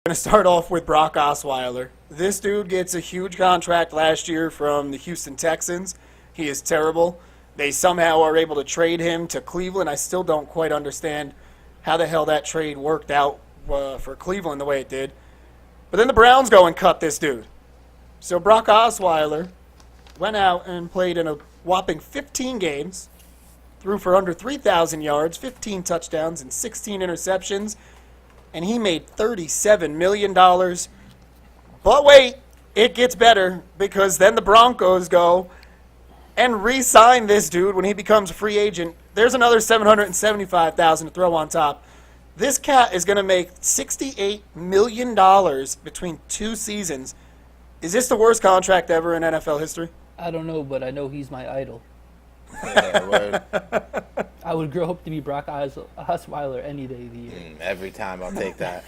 going to start off with Brock Osweiler. This dude gets a huge contract last year from the Houston Texans. He is terrible. They somehow are able to trade him to Cleveland. I still don't quite understand how the hell that trade worked out for Cleveland the way it did. But then the Browns go and cut this dude. So Brock Osweiler went out and played in a whopping 15 games, threw for under 3,000 yards, 15 touchdowns, and 16 interceptions, and he made $37 million. But wait, it gets better, because then the Broncos go and re-sign this dude when he becomes a free agent. There's another $775,000 to throw on top. This cat is going to make $68 million between 2 seasons. Is this the worst contract ever in NFL history? I don't know, but I know he's my idol. Yeah, word. I would grow up to be Brock Osweiler any day of the year. Every time I'll take that.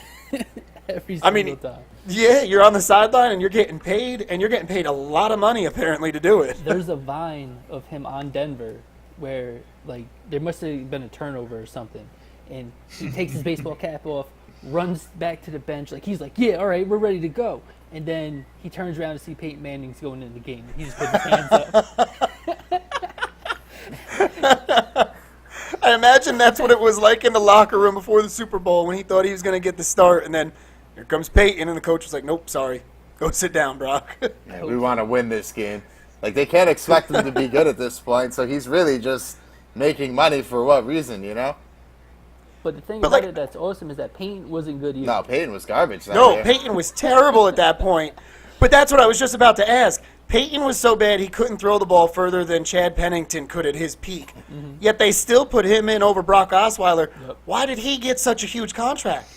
Every single time. Yeah, you're on the sideline and you're getting paid, and you're getting paid a lot of money apparently to do it. There's a vine of him on Denver where, like, there must have been a turnover or something, and he takes his baseball cap off, runs back to the bench, he's like, yeah, all right, we're ready to go. And then he turns around to see Peyton Manning's going into the game. He just puts his hands up. I imagine that's what it was like in the locker room before the Super Bowl when he thought he was going to get the start, and then here comes Peyton, and the coach was like, nope, sorry. Go sit down, Brock. Yeah, we want to win this game. Like, they can't expect him to be good at this point, so he's really just making money for what reason, you know? But the thing about it that's awesome is that Peyton wasn't good either. No, Peyton was garbage. No, Peyton was terrible at that point. But that's what I was just about to ask. Peyton was so bad he couldn't throw the ball further than Chad Pennington could at his peak. Mm-hmm. Yet they still put him in over Brock Osweiler. Yep. Why did he get such a huge contract?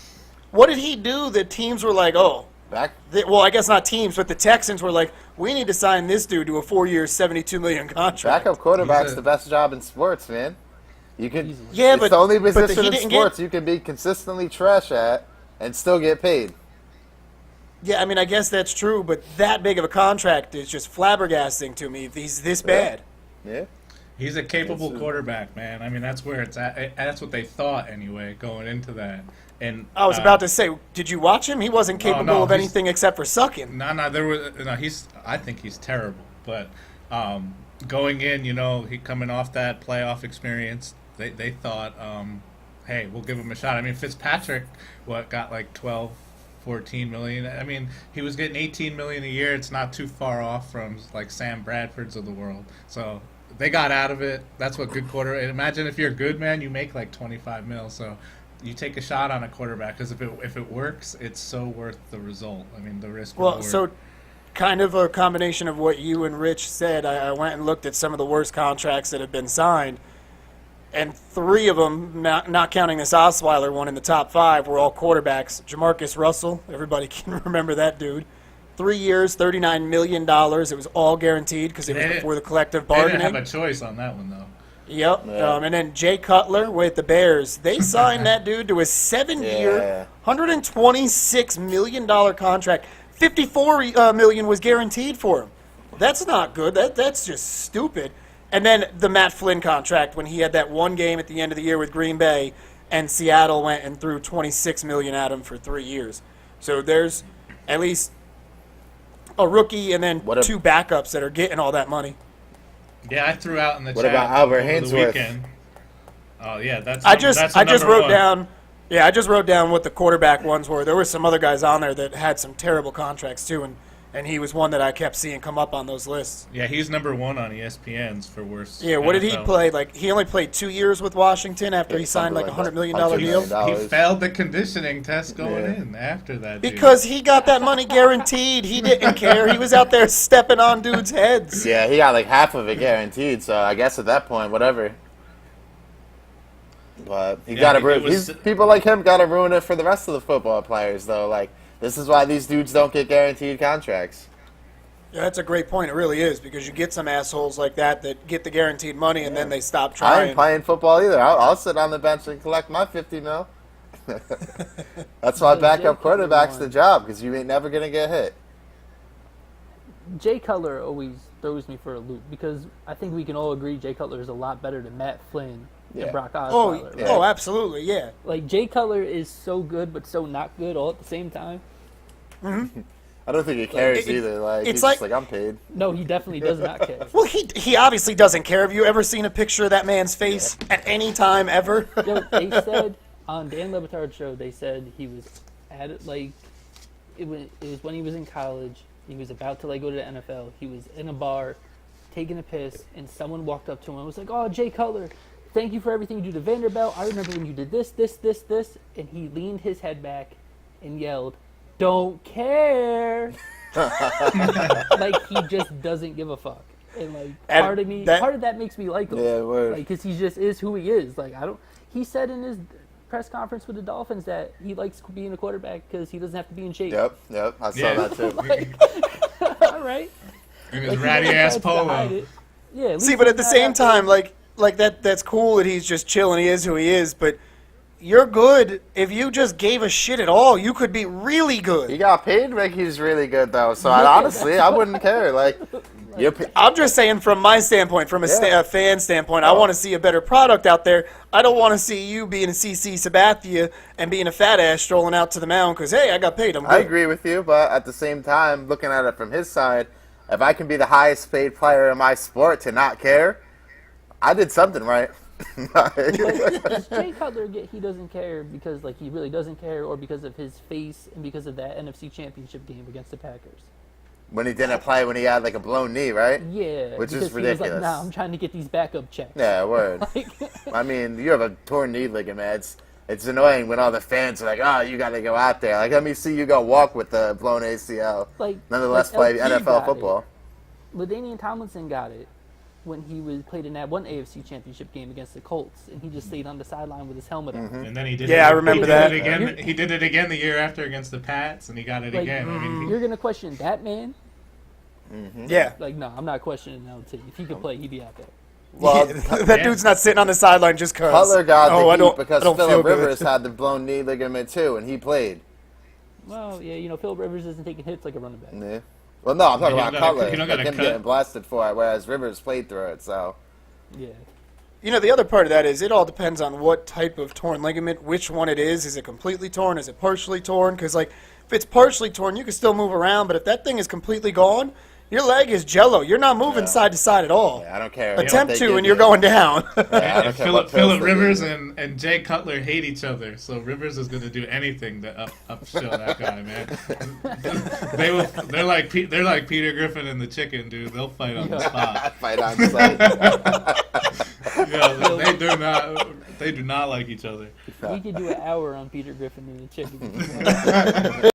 What did he do that teams were like, oh, well, I guess not teams, but the Texans were like, we need to sign this dude to a 4-year, $72 million contract. Backup quarterback's the best job in sports, man. You can, yeah, it's the only position in sports you can be consistently trash at and still get paid. Yeah, I mean, I guess that's true, but that big of a contract is just flabbergasting to me if he's this bad. Yeah. He's a capable quarterback, man. I mean, that's where it's at. That's what they thought anyway, going into that. And I was about to say, did you watch him? He wasn't capable of anything except for sucking. I think he's terrible. But going in, he coming off that playoff experience, they thought, hey, we'll give him a shot. I mean, Fitzpatrick, got like 12, 14 million. I mean, he was getting 18 million a year. It's not too far off from like Sam Bradford's of the world. So they got out of it. That's what good quarterback. Imagine if you're a good man, you make like 25 mil. So you take a shot on a quarterback because if it works, it's so worth the result. I mean, the risk. Well, so kind of a combination of what you and Rich said. I went and looked at some of the worst contracts that have been signed. And 3 of them, not counting this Osweiler one in the top 5, were all quarterbacks. Jamarcus Russell, everybody can remember that dude. 3 years, $39 million. It was all guaranteed because it was before the collective bargaining. They didn't have a choice on that one, though. Yep. Yeah. And then Jay Cutler with the Bears. They signed that dude to a 7-year, $126 million contract. $54 million was guaranteed for him. That's not good. That's just stupid. And then the Matt Flynn contract when he had that one game at the end of the year with Green Bay, and Seattle went and threw $26 million at him for 3 years. So there's at least a rookie and then 2 backups that are getting all that money. Yeah, I threw out in the chat. What about Albert over Hainsworth? the weekend. Oh yeah, I just wrote down. Yeah, I just wrote down what the quarterback ones were. There were some other guys on there that had some terrible contracts too, and he was one that I kept seeing come up on those lists. Yeah, he's number 1 on ESPN's for worst. Yeah, what did he play? Like, he only played 2 years with Washington after he signed like $100 million deal. He failed the conditioning test going in after that. Because he got that money guaranteed. He didn't care. He was out there stepping on dudes' heads. Yeah, he got like half of it guaranteed. So I guess at that point, whatever. But he people like him got to ruin it for the rest of the football players, though. Like, this is why these dudes don't get guaranteed contracts. Yeah, that's a great point. It really is, because you get some assholes like that get the guaranteed money and then they stop trying. I ain't playing football either. I'll sit on the bench and collect my 50 mil. That's why backup quarterback's the job, because you ain't never going to get hit. Jay Cutler always throws me for a loop, because I think we can all agree Jay Cutler is a lot better than Matt Flynn Yeah. and Brock Oh, Osweiler. yeah. oh, absolutely, yeah. Like Jay Cutler is so good but so not good all at the same time. I don't think he cares either. Like it's he's like- just like I'm paid. No, he definitely does not care. Well, he obviously doesn't care. Have you ever seen a picture of that man's face at any time ever? Yo, they said on Dan Le Batard's show, they said he was at it like it was when he was in college. He was about to like go to the NFL. He was in a bar, taking a piss, and someone walked up to him and was like, "Oh, Jay Cutler, thank you for everything you do to Vanderbilt. I remember when you did this, this, this, this." And he leaned his head back and yelled, "Don't care." Like he just doesn't give a fuck. And like And part of that makes me like him. Yeah, word. Like, cause he just is who he is. Like he said in his press conference with the Dolphins that he likes being a quarterback because he doesn't have to be in shape. Yep, I saw Yeah. that too. Like, all right. In his Like, he ratty never ass tries to hide polo. it. Yeah. at See, least but at he's the not same out there- time, like that's cool that he's just chilling. He is who he is, but you're good. If you just gave a shit at all, you could be really He good. got paid. Like he's really good though. So Yeah, honestly, I wouldn't care. Like you're. I'm just saying from my standpoint, from a, Yeah. a fan standpoint, I want to see a better product out there. I don't want to see you being a CC Sabathia and being a fat ass strolling out to the mound because, hey, I got paid. I'm good. I agree with you, but at the same time, looking at it from his side, if I can be the highest paid player in my sport to not care, I did something right. Does Jay Cutler get he doesn't care because like he really doesn't care, or because of his face and because of that NFC Championship game against the Packers? When he didn't play, when he had like a blown knee, right? Yeah, Which is because he was ridiculous. like, "Nah, I'm trying to get these backup checks." Yeah, word. Like, I mean, you have a torn knee ligament. It's annoying when all the fans are like, "Oh, you got to go out there." Like, let me see you go walk with the blown ACL. like Nonetheless, like play LT NFL got football. it. LaDainian Tomlinson got it when he played in that one AFC Championship game against the Colts, and he just stayed on the sideline with his helmet on. And then he did. Yeah, it, I remember he did that. It again. He did it again the year after against the Pats, and he got it Like, again. I mean, You're gonna question that man? Yeah. Like, no, I'm not questioning LT. If he could play, he'd be out there. Well, that dude's not sitting on the sideline just because. Cutler got the I heat don't, because I don't feel Phillip good. Rivers had the blown knee ligament too, and he played. Well, yeah, you know, Phil Rivers isn't taking hits like a running back. Yeah. Well, no, I'm talking You about don't gotta- Cutler. you don't Like gotta him cut. getting blasted for it, whereas Rivers played through it. So Yeah. You know, the other part of that is it all depends on what type of torn ligament, which one it is. Is it completely torn? Is it partially torn? Because, like, if it's partially torn, you can still move around. But if that thing is completely gone, your leg is jello. You're not moving Yeah. side to side at all. yeah, I don't care. Attempt what they to, give and you're you. going down. Yeah, I don't and care what pills Phillip they Rivers give you. and Jay Cutler hate each other, so Rivers is going to do anything to upshow that guy, man. They're like Peter Griffin and the chicken, dude. They'll fight on the spot. Fight on site. Yeah, they do not like each other. We could do an hour on Peter Griffin and the chicken.